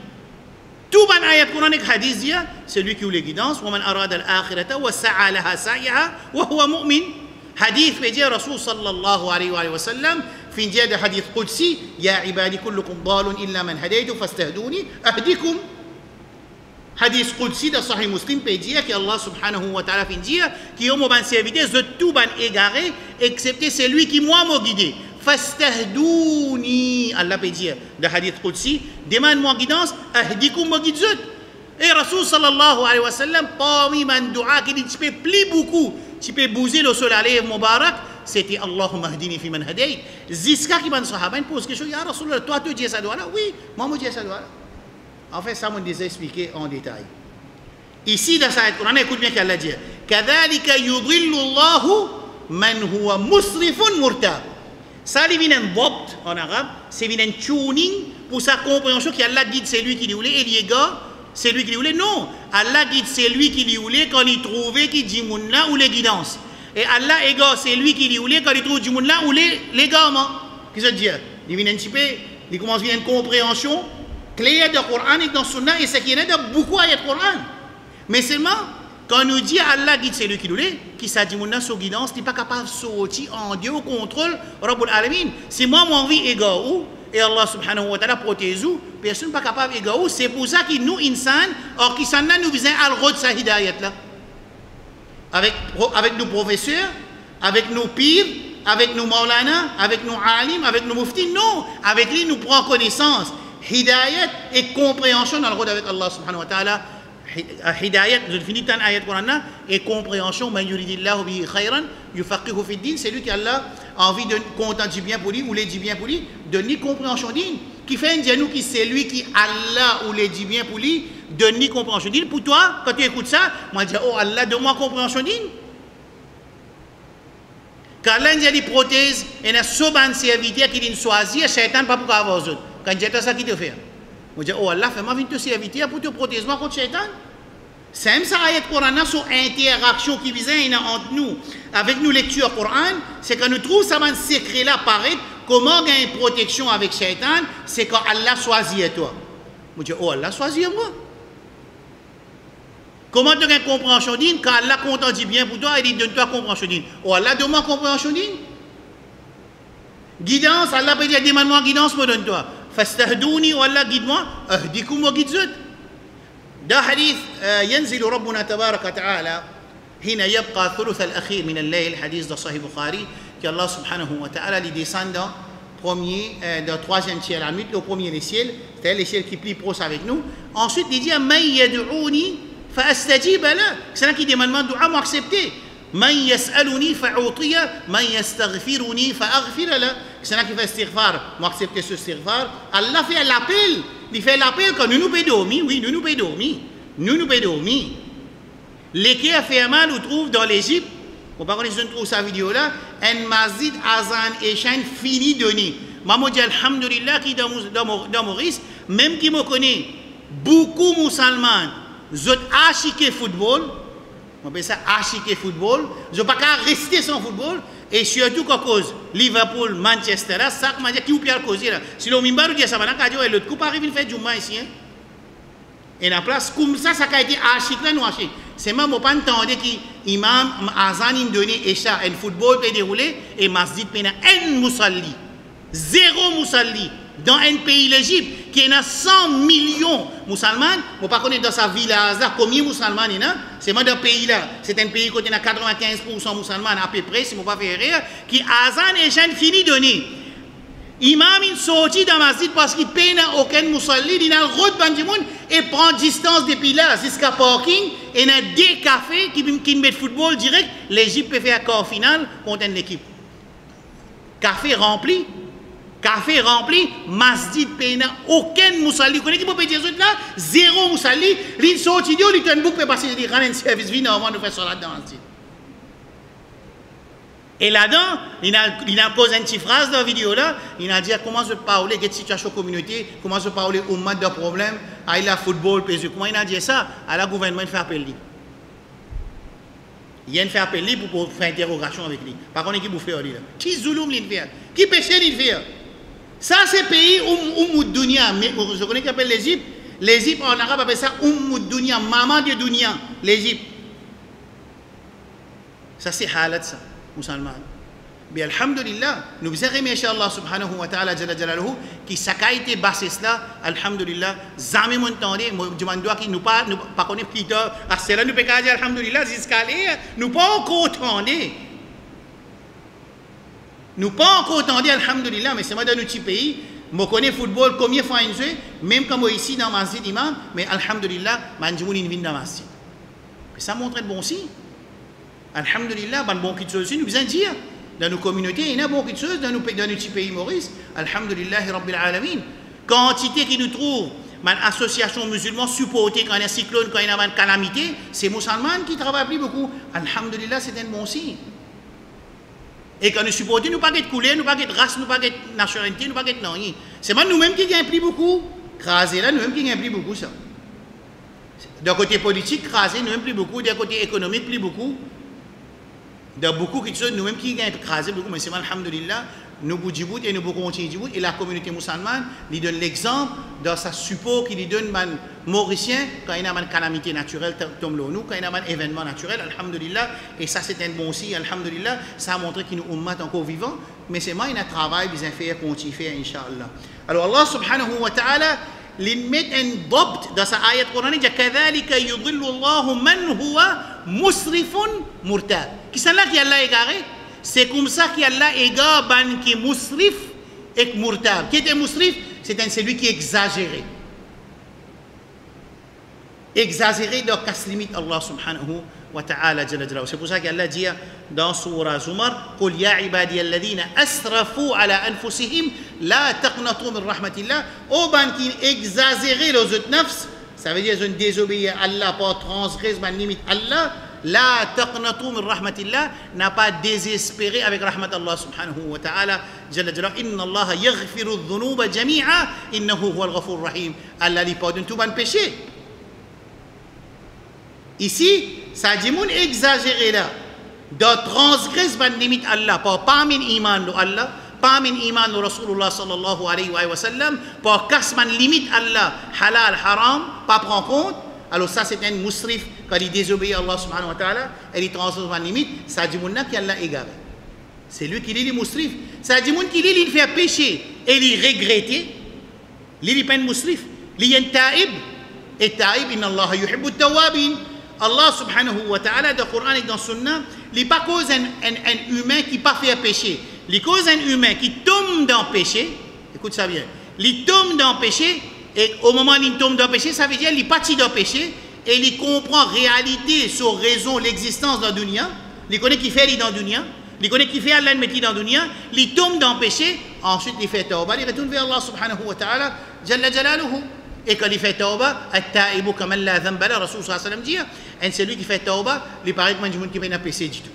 Tout ban ayat coranique hadith dit, c'est lui qui ou les guidances, wa man arada al-akhirata wa sa'a laha sa'yaha wa huwa mu'min. Hadith fait dire Rasul sallallahu alayhi wa sallam, fin dire de hadith qudsi, ya ibadi kullukum dalun illa man hadaytu fastahduni ahdikum. Hadith Qudsi de Sahih Muslim peut dire qu'Allah subhanahu wa ta'ala fait dire qu'il y a un serviteur de tout ban égaré excepté celui qui moi m'a guidé. Fastahdouni, Allah peut dire de Hadith Qudsi, demande-moi guidance, ahdikum ma guide. Et Rasul sallallahu alayhi wa sallam, parmi man dua qui dit tu peux plus beaucoup, tu peux bouger le soleil Mubarak, c'était Allahumma hdini fi man hadayt. Ziska qui man sahaba pose quelque chose, ya Rasulullah, toi tu dis ça doit là? Oui, moi je dis ça doit là. En fait, ça, on déjà expliqué en détail. Ici, dans cette Coran, écoute bien qu'Allah dit Kadhalika yudillu Allahu man huwa musrifun murtab. Ça, il vient un bobt en arabe, c'est un tuning pour sa compréhension qu'Allah guide celui qui lui voulait, et les gars, c'est lui qui lui voulait. Non, Allah guide celui qui lui voulait quand il trouvait qui dit mounna ou les guidances. Et Allah égare c'est lui qui lui voulait quand il trouve du mounna ou les gamins. Qu'est-ce que ça veut dire? Il vient un petit peu, il commence à une compréhension clair de Coran et dans Sunna, et c'est qu'il y en a de beaucoup à Coran. Mais seulement, quand on nous dit Allah guide celui qui nous l'est, qui s'est dit mon sous guidance, n'est pas capable de sortir en Dieu au contrôle, Rabbul Alamin. Si moi, mon vie est garou, et Allah subhanahu wa ta'ala protège ou, personne n'est pas capable de garou. C'est pour ça que nous, insan, or qui s'en a, nous visons à le sa hidayat là. Avec nos professeurs, avec nos pires, avec nos maulana, avec nos alim, avec nos muftis, non. Avec lui, nous prenons connaissance. Hidayat et compréhension dans le rôle avec Allah subhanahu wa ta'ala. Hidayat, je finis dans l'ayat Coran et compréhension, man yuridillahu bihi khayran, yufaqihu fi din, c'est lui qui Allah a envie de content du bien pour lui ou les dit bien pour lui, donne-lui compréhension din. Qui fait un dianou qui c'est lui qui Allah ou les dit bien pour lui, donne-lui compréhension din. Pour toi, quand tu écoutes ça, moi je dis, oh Allah, donne-moi compréhension din. Car Allah dit prothèse, et il y a souvent un serviteur qui dit choisir, Shaitan pas pour avoir autres. Quand j'ai ça qui te fait. Je dis, oh Allah, fais-moi venir te servir pour te protéger contre Shaitan. C'est même ça, ayat Coran, sur interaction qui vise entre nous, avec nos lectures Coran, c'est quand nous trouvons ça, un secret là, paraît, comment gagner une protection avec Shaitan, c'est quand Allah choisit toi. Je dis, oh Allah, choisit moi. Comment tu as une compréhension digne quand Allah content dit bien pour toi et dit donne-toi compréhension digne. Oh Allah, donne-moi compréhension digne. Guidance, Allah peut dire demande-moi guidance, me donne-toi. Fastahdouni, Allah guide-moi, ahdikum wa guide-zut. ده حديث ينزل ربنا تبارك وتعالى حين يبقى الثلث الأخير من الليل حديث de Sahih Bukhari que Allah subhanahu wa ta'ala lui descend dans premier dans troisième ciel la nuit le premier les ciels c'est les ciels qui plient proches avec nous ensuite il dit man yad'uni fa astajib la c'est là qui demande dua moi accepter man yas'aluni fa utiya man yastaghfiruni fa aghfir la c'est là qui fait istighfar moi accepter ce istighfar Allah fait l'appel. Il fait l'appel quand nous pouvons dormir, oui, nous pouvons dormir. Nous pouvons dormir. L'équerre fait mal, nous trouve dans l'Égypte, on va connaître trouve sa vidéo là, un mazid azan et chaîne fini de nuit. Maman dit alhamdulillah qui dans Maurice, même qui me connaît, beaucoup de musulmans, ils ont acheté football, on appelle ça acheter football, ils n'ont pas qu'à rester sans football, et surtout qu'à cause Liverpool, Manchester, là, ça, comment dire, qui ou bien causer là. Si l'on m'a dit ça, maintenant, et l'autre coup, arrive, il fait du mal ici, hein. Et la place, comme ça a été acheté là, nous acheté. C'est même pas entendre que l'imam Azan il donné et ça, le football peut dérouler, et Masjid pena un musalli, zéro musalli. Dans un pays, l'Égypte, qui a 100 millions de musulmans, je ne sais pas dans sa ville là, combien de musulmans il y a, c'est moi dans ce pays-là, c'est un pays qui a 95% de musulmans à peu près, si je ne pas faire rire, qui Azan et Jeanne fini de donner. Imam il sorti dans ma masjid parce qu'il peine aucun musulman, il a le route de monde et prend distance depuis là jusqu'à parking, et il y a des cafés qui mettent football direct, l'Égypte peut faire un corps final contre l'équipe. Café rempli, masjid pena aucun musalli. Vous connaissez qui peut dire là? Zéro musalli. L'in sorti dio, l'in bouc peut passer de rendre un service vie normalement de faire salat dans le masjid. Et là-dedans, il a posé une petite phrase dans la vidéo là, il a dit comment je parle de situation communauté, comment je parle de de problèmes, à la football, comment il a dit ça, à la gouvernement il fait appel. Il y a un fait appel pour faire interrogation avec lui. Par contre, qui vous fait là? Qui zulum il fait? Qui péché il fait? Ça, c'est le pays où Dunia, je connais qui appelle l'Égypte. L'Égypte, en arabe, appelle ça Dunia, maman de Dunia, l'Égypte. Ça, c'est halat, ça, musulman. Mais alhamdulillah, nous vous remercions Allah subhanahu wa ta'ala, qui ça a été bassé cela, alhamdulillah, jamais m'entendez, je demande qui nous pas connaître plus tard, à cela nous pouvons dire alhamdulillah, jusqu'à l'air, nous pas encore entendre. Nous pas encore entendu, alhamdulillah, mais c'est moi dans notre pays, je connais le football, combien de fois il joue, même quand je suis ici dans le masjid imam, mais alhamdulillah, je suis venu dans le masjid. Ça montre un bon signe. Alhamdulillah, il y a bon chose aussi, nous besoin dire. Dans nos communautés, il y a bon chose dans notre pays Maurice. Alhamdulillah, Rabbil Alamin. Quantité qui nous trouve, une association musulmane supportée quand il y a un cyclone, quand il y a une calamité, c'est les musulmans qui travaillent plus beaucoup. Alhamdulillah, c'est un bon signe. Et quand nous supportons, nous ne pas de couleur, nous ne pas de race, nous ne pas de nationalité, nous ne pas de rien. C'est moi nous-mêmes qui gagnons plus beaucoup. Craser là, nous-mêmes qui gagnons plus beaucoup ça. D'un côté politique, craser, nous-mêmes plus beaucoup. D'un côté économique, plus beaucoup. Dans beaucoup de choses, nous-mêmes qui gagnons craser beaucoup. Mais c'est moi, alhamdulillah, nous bout du bout et nous bout continuer du bout. Et la communauté musulmane lui donne l'exemple dans sa support qui lui donne man mauricien quand il y a une calamité naturelle tombe là nous, quand il y a un événement naturel, alhamdulillah. Et ça c'est un bon signe, alhamdulillah. Ça a montré qu'il nous ummat encore vivant. Mais c'est moi, il y a un travail bien fait, continue faire, inshallah. Alors Allah subhanahu wa ta'ala, il met un dobt dans sa ayat coranique, كَذَلِكَ يُضِلُّ اللَّهُ مَنْ هُوَ مُسْرِفٌ مُرْتَابٌ. Qui c'est là qui Allah égaré? C'est comme ça qu'Allah égare ban qui est musrif et murtab. Qui était musrif? C'est celui qui est exagéré. Exagéré dans casse limite Allah subhanahu wa ta'ala. C'est pour ça qu'Allah dit dans Surah Zumar قُلْ يَا عِبَادِيَ الَّذِينَ أَسْرَفُوا عَلَى أَنفُسِهِمْ لَا تَقْنَطُوا مِنْ رَحْمَةِ اللَّهِ. Au ban qui est exagéré les autres nafs, ça veut dire qu'ils ont désobéi à Allah, pas transgressé la limite Allah. La taqnatu min rahmatillah, n'a pas désespéré avec rahmat Allah subhanahu wa ta'ala. Jalla jalla, inna Allah yaghfiru dhunuba jami'a, innahu huwa al-ghafur rahim. Allah lui pardonne tout bon péché. Ici, ça dit mon exagéré là, de transgresser la limite Allah, pas min iman de Allah, pas min iman de Rasulullah sallallahu alayhi wa sallam, pas casse man limite Allah, halal, haram, pas prendre compte. Alors ça c'est un musrif quand il désobéit à Allah subhanahu wa ta'ala et il transgresse la limite, ça dit mon qui Allah égaré. C'est lui qui est le musrif. Ça dit mon qui il fait péché et il regrette. Il n'est pas un musrif. Il est un taïb. Et taïb, inna Allah yuhibbu tawabin. Allah subhanahu wa ta'ala dans le Coran et dans le Sunna, il n'est pas cause un humain qui n'a pas fait péché. Il cause un humain qui tombe dans le péché. Écoute ça bien. Il tombe dans le péché. Et au moment où il tombe dans le péché, ça veut dire qu'il est parti dans le péché et il comprend réalité sur raison l'existence dans le dunya. Il connaît qui fait dans le dunya. Il connaît qui fait Allah met dans le dunya. Il tombe dans le péché. Ensuite, il fait tawbah. Il retourne vers Allah subhanahu wa ta'ala. Jalla jalaluhu. Et quand il fait tawbah, at-ta'ibu kaman la dhanba la, Rasul sallallahu alayhi wa sallam dit, et celui qui fait tawbah, il paraît que moi, je ne peux pas péché du tout.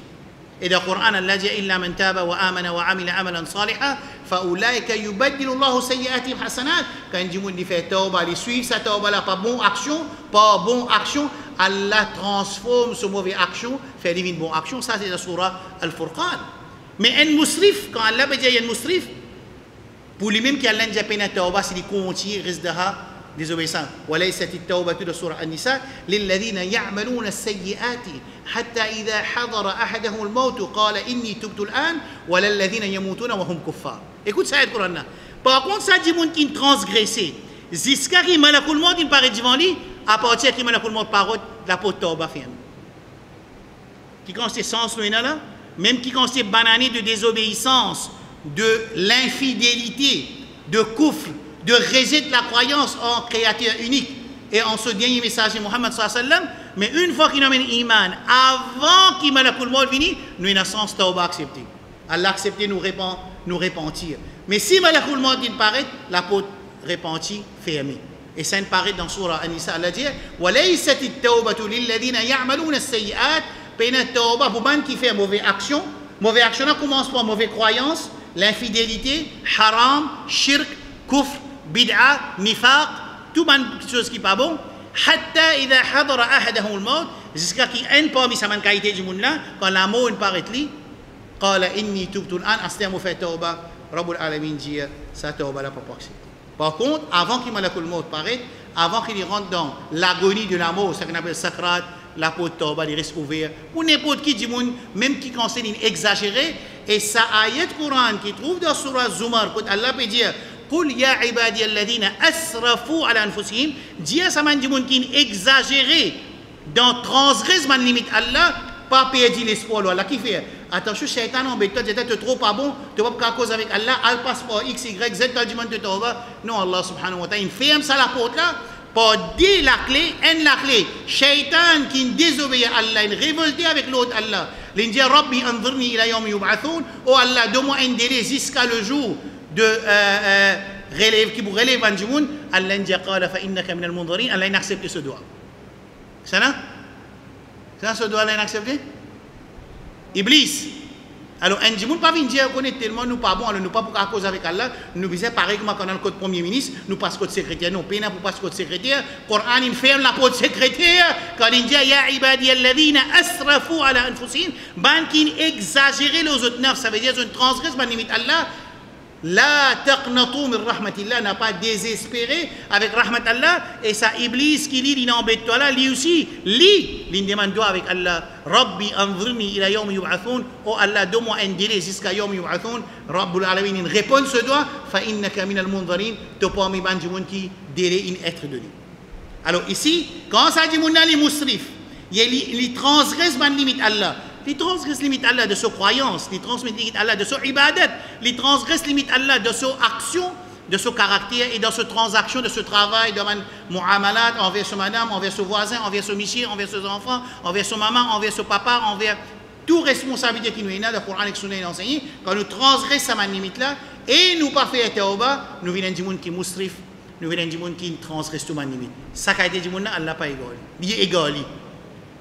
Et dans le Coran, Allah dit illa man taba wa amana wa amila amalan salihan fa ulaika yubaddilu Allahu sayyi'atihim hasanat. Quand du monde fait tauba, il suit sa tauba là, pas bonne action, Allah transforme ce mauvais action, fait une bonne action. Ça c'est la surah Al-Furqan. Mais un musrif, quand Allah dit un musrif, pour lui-même qui Allah dit peine tauba, c'est qu'il continue risque de désobéissance. وليست التوبة de surah An-Nisa للذين يعملون السيئات حتى إذا حضر أحدهم الموت قال إني تبت الآن ولا الذين يموتون وهم كفار. Écoute ça, le Coran. Par contre, ça dit monde qui transgressé. Jusqu'à qui malakul maut il paraît devant lui, à partir qui malakul maut parole la porte tauba ferme. Qui consiste sens là, même qui consiste banani de désobéissance, de l'infidélité, de kufr, de rejet de la croyance en créateur unique et en ce dernier message de Muhammad sallallahu alayhi wa sallam, mais une fois qu'il amène iman, avant qu'il malakul maut vini, nous avons un sens tauba accepté. Allah accepté nous repentir. Mais si malakul maut il paraît, la porte repentie fermée. Et ça paraît dans surah An-Nisa, Allah dit وَلَيْسَتِ التَّوْبَةُ لِلَّذِينَ يَعْمَلُونَ السَّيِّئَاتِ peine tauba pour ban qui fait mauvaise action. Mauvaise action commence par mauvaise croyance, l'infidélité, haram, shirk, kufr, bid'a, nifaq, tout ban chose qui pas bon. Hatta idha hadara ahadahum al-maut, jusqu'à qui un parmi sa man qualité du monde là, quand la mort paraît li, qala inni tubtu al-an, astem fait tauba, Rabbul Alamin dit ça tauba là pas accepté. Par contre, avant qu'il malakul maut paraît, avant qu'il rentre dans l'agonie de la mort, ça qu'on appelle sakrat, la porte tauba il reste ouvert pour n'importe qui du monde, même qui considère exagéré. Et ça ayat Coran qui trouve dans surah Zumar, quand Allah peut dire قل يا عبادي الذين أسرفوا على أنفسهم, dit à ça man du monde qui exagéré dans transgresse man limite Allah, pas perdre l'espoir là qui fait attention shaitan embête toi t'es trop pas bon, tu vas pas cause avec Allah, al passe par x y z tu dis man de tauba. Non, Allah subhanahu wa ta'ala il ferme ça la porte là pour dire la clé, la clé. Shaitan qui désobéit à Allah, il révolté avec l'autre Allah. Il dit Rabbi anzirni ila yawm yub'athun, oh Allah, donne-moi un délai jusqu'à le jour de relève qui vous relève en Jimoun. Allah dit qala fa innaka min al-munzirin, Allah n'accepte ce doigt. Ça là? Ça ce doigt Allah n'accepte? Iblis. Alors, un Jimoun pas venir dire qu'on est tellement nous pas bon, alors nous pas pour cause avec Allah, nous disons pareil comme quand on a le code premier ministre, nous passe code secrétaire, non, peine pour passer code secrétaire, Coran il ferme la porte secrétaire, quand il dit ya ibadi alladhina asrafu ala anfusihim, ban qui exagéré les autres neufs, ça veut dire une transgresse, ban limite Allah. La taqnatu min rahmatillah, n'a pas désespéré avec rahmat Allah. Et ça Iblis qui lit il embête toi là, lui aussi il demande doigt avec Allah Rabbi anzirni ila yawm yub'athun, oh Allah donne-moi un délai jusqu'à yawm yub'athun. Rabbul Alamin il répond ce doigt fa innaka min al-munzirin, to parmi ban du monde qui délai in être donné. Alors ici quand ça dit mon ali musrif, il transgresse ban limite Allah. Il transgresse limite Allah de sa croyance, il transgresse limite Allah de sa ibadat, il transgresse limite Allah de sa action, de ce caractère et de ce transaction, de ce travail, de muamalat envers ce madame, envers ce voisin, envers ce monsieur, envers ses enfants, envers son maman, envers ce papa, envers toute responsabilité qui nous est là, le Coran et le Sunna enseigne. Quand nous transgressons cette limite là et nous pas fait tauba, nous venons du monde qui est musrif, nous venons du monde qui transgresse toute limite. Ça qui a été du monde là, Allah pas égal, il est égal.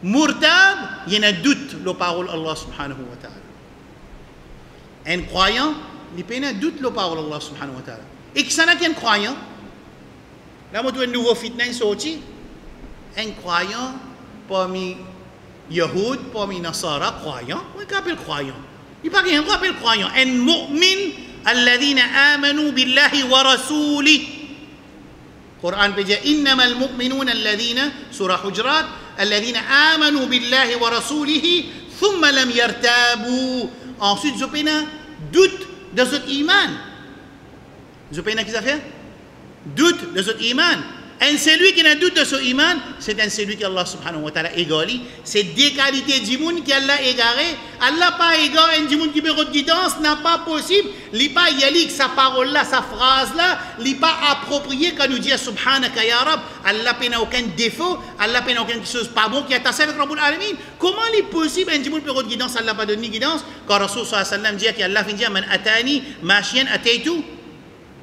Murtab, il y a un doute la parole Allah subhanahu wa ta'ala. Un croyant, il peut y avoir un doute la parole Allah subhanahu wa ta'ala. Et qui s'en a qu'un croyant, là, on a un nouveau fitna sorti. Un croyant, parmi Yahoud, parmi Nasara, croyant, on appelle croyant. Il n'y a pas rien, on appelle croyant. Un mu'min, alladhina amanu billahi wa rasuli. Coran peut dire, innama al-mu'minuna alladhina, surah Hujurat, الذين آمنوا بالله ورسوله ثم لم يرتابوا. Ensuite, ils ont doute de ce iman. Ils ont qu'est-ce que ça fait? Doute de ce iman. Et celui qui a doute de ce iman, c'est un celui qui Allah subhanahu wa ta'ala égali. C'est des qualités du monde qui Allah égaré. Allah pas égaré un monde qui peut de guidance, n'a pas possible. Il pas yalik sa parole là, sa phrase là, il pas approprié quand nous dit subhanaka ya rab. Allah n'a aucun défaut, Allah n'a aucune chose pas bon qui est tassé avec Rabbul Alamin. Comment il est possible un monde peut de guidance, Allah pas donné guidance? Quand Rasul sallallahu alayhi wa sallam dit qu'Allah finit man atani mashiyan ataitu.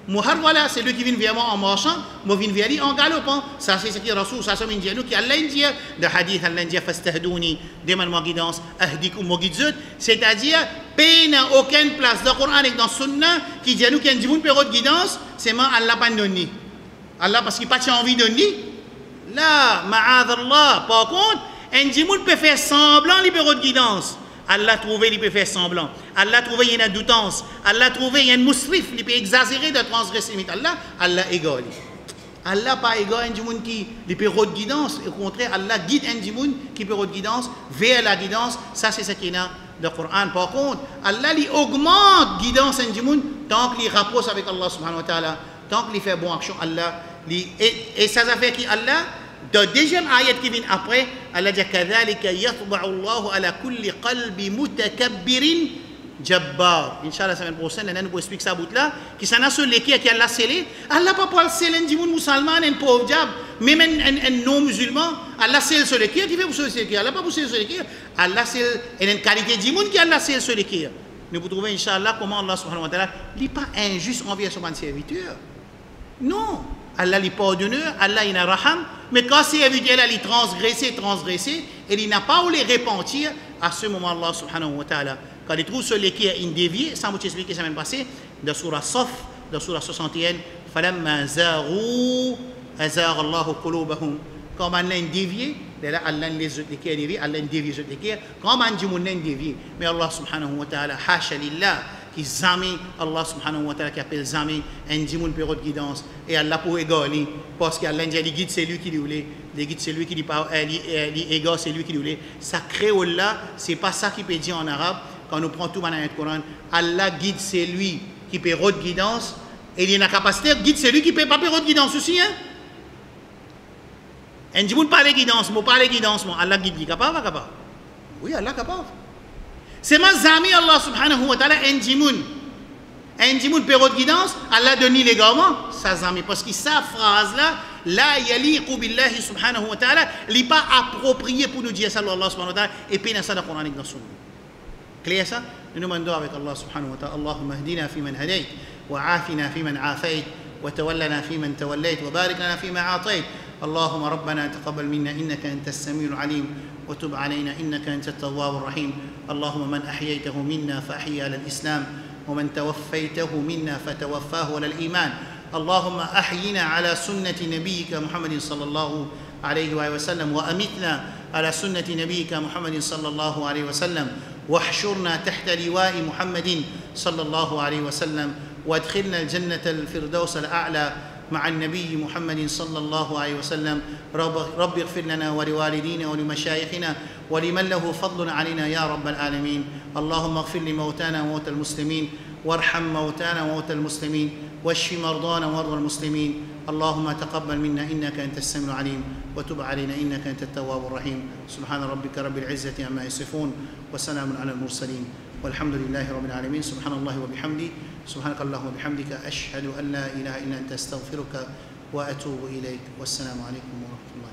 Muhar, voilà, c'est lui qui vient vers moi en marchant, moi viens vers lui en galopant. Ça, c'est ce qui est Rasoul, ça, c'est nous qui Allah dit, le hadith, Allah dit, fastahdouni, demande-moi guidance, ahdikum, moi guide. C'est-à-dire, pays n'a aucune place dans le Coran et dans le Sunna qui dit à nous qu'il y a une période de guidance, c'est moi, Allah pas donné. Allah, parce qu'il n'a pas envie de donner. Là, ma'adallah, par contre, un djimoun peut faire semblant les périodes de guidance. Allah trouvé, il peut faire semblant. Allah trouvé, il y a une doutance. Allah trouvé, il y a une mousrif, il peut exagérer de transgresser les limites. Allah égale. Allah pas égal un djimoun qui peut de guidance. Au contraire, Allah guide un djimoun qui peut de guidance vers la guidance. Ça, c'est ce qu'il y a dans le Coran. Par contre, Allah lui augmente guidance un djimoun tant qu'il rapproche avec Allah subhanahu wa ta'ala, tant qu'il fait bonne action. Allah, et ça fait qui Allah. Dans la deuxième ayat qui vient après, Allah dit كذلك يطبع الله على كل قلب متكبر جبار. Inch'Allah, la semaine prochaine, nous allons expliquer ça bout là. Qui s'en a sur l'équipe qui a la scellé. Allah pas pour le sceller un djimoun musulman, un pauvre diable, même un non-musulman. Allah scelle sur l'équipe qui fait pour sceller l'équipe. Allah pas pour sceller sur l'équipe. Allah scelle une qualité de djimoun qui a la scelle sur l'équipe. Nous pouvons trouver, Inch'Allah, comment Allah subhanahu wa ta'ala n'est pas injuste envers son serviteur. Non. Allah les pardonneur, Allah il a raham, mais quand c'est serviteur là, il transgressé, et il n'a pas où les repentir, à ce moment Allah subhanahu wa ta'ala, quand il trouve sur l'équipe une dévié, ça m'a expliqué ça même passé, dans surah Saf, dans surah 61, falamma zaru azar Allahu qulubahum. Quand on a dévié, là Allah les autres qui dévié, Allah dévié les autres qui, quand on a dévié, mais Allah subhanahu wa ta'ala, hasha lillah, qui zami Allah subhanahu wa ta'ala qui appelle zami un djimoun période de guidance et Allah pour égaler parce qu'Allah dit guide c'est lui qui lui voulait les guide c'est lui qui dit pas égale c'est lui qui lui voulait ça créole là c'est pas ça qui peut dire en arabe quand on prend tout dans le Coran Allah guide c'est lui qui période de guidance et il a la capacité guide c'est lui qui peut pas période de guidance aussi hein un djimoun parle guidance moi parle guidance moi Allah guide capable oui Allah capable. C'est ma zami Allah subhanahu wa ta'ala un djimoun période de guidance Allah donne légalement sa zami parce que sa phrase là la yaliqu billahi subhanahu wa ta'ala n'est pas approprié pour nous dire ça Allah subhanahu wa ta'ala et puis dans ça dans le Coran et dans le Sunna clair ça nous demandons avec Allah subhanahu wa ta'ala Allahumma hdina fi man hadayt wa afina fi man afayt wa tawallana fi man tawallayt wa barik lana fi ma atayt اللهم ربنا تقبل منا إنك أنت السميع العليم وتب علينا إنك أنت التواب الرحيم اللهم من أحييته منا فأحيي على الإسلام ومن توفيته منا فتوفاه على الإيمان اللهم أحينا على سنة نبيك محمد صلى الله عليه وسلم وأمتنا على سنة نبيك محمد صلى الله عليه وسلم واحشرنا تحت لواء محمد صلى الله عليه وسلم وادخلنا الجنة الفردوس الأعلى مع النبي محمد صلى الله عليه وسلم رب اغفر لنا ولوالدينا ولمشايخنا ولمن له فضل علينا يا رب العالمين اللهم اغفر لموتانا وموتى المسلمين وارحم موتانا وموتى المسلمين واشف مرضانا ومرضى المسلمين اللهم تقبل منا إنك أنت السميع العليم وتب علينا إنك أنت التواب الرحيم سبحان ربك رب العزة عما يصفون وسلام على المرسلين والحمد لله رب العالمين سبحان الله وبحمده سبحانك اللهم وبحمدك أشهد أن لا إله إلا أنت أستغفرك وأتوب إليك والسلام عليكم ورحمة الله